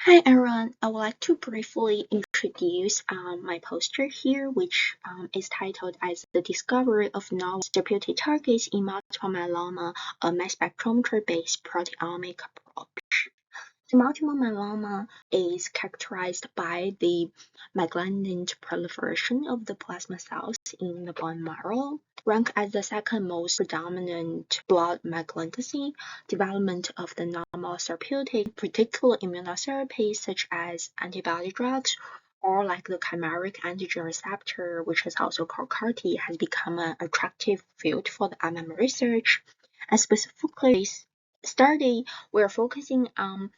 Hi everyone, I would like to briefly introduce my poster here, which is titled as The Discovery of Novel Therapeutic Targets in Multiple Myeloma, a mass spectrometer-based proteomic approach. The multiple myeloma is characterized by the malignant proliferation of the plasma cells in the bone marrow, ranked as the second most predominant blood malignancy. Development of the novel therapeutic, particular immunotherapies such as antibody drugs or like the chimeric antigen receptor, which is also called CAR-T, has become an attractive field for the research. And specifically, this study, we're focusing on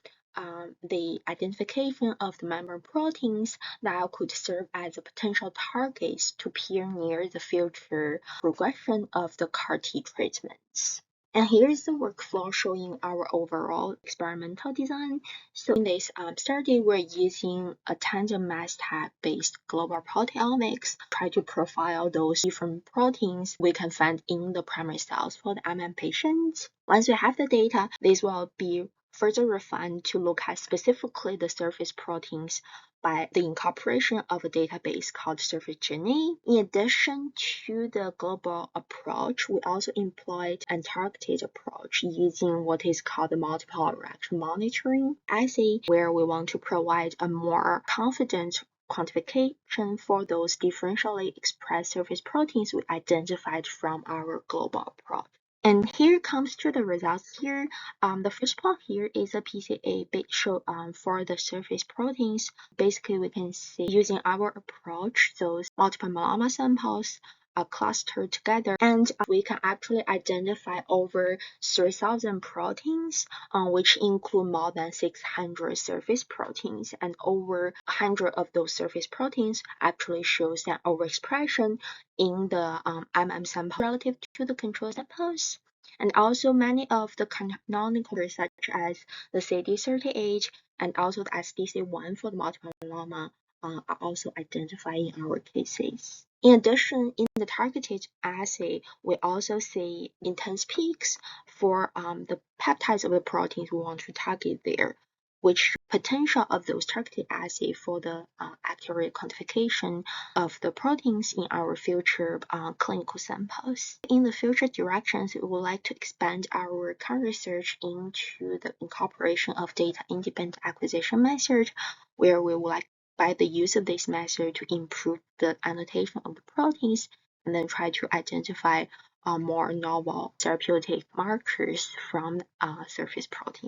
the identification of the membrane proteins that could serve as potential targets to pioneer the future progression of the CAR-T treatments. And here's the workflow showing our overall experimental design. So in this study, we're using a tandem mass tag-based global proteomics to try to profile those different proteins we can find in the primary cells for the patients. Once we have the data, this will be further refined to look at specifically the surface proteins by the incorporation of a database called surface DNA. In addition to the global approach, we also employed a targeted approach using what is called the multiple reaction monitoring assay, where we want to provide a more confident quantification for those differentially expressed surface proteins we identified from our global approach. And here comes to the results here. The first plot here is a PCA show for the surface proteins. Basically, we can see using our approach, those multiple myeloma samples are clustered together, and we can actually identify over 3,000 proteins, which include more than 600 surface proteins, and over 100 of those surface proteins actually shows an overexpression in the sample relative to the control samples. And also many of the canonical such as the CD38 and also the SDC1 for the multiple myeloma are also identified in our cases. In addition, in the targeted assay, we also see intense peaks for the peptides of the proteins we want to target there, which potential of those targeted assay for the accurate quantification of the proteins in our future clinical samples. In the future directions, we would like to expand our current research into the incorporation of data-independent acquisition method, where we would like by the use of this method to improve the annotation of the proteins and then try to identify more novel therapeutic markers from surface proteins.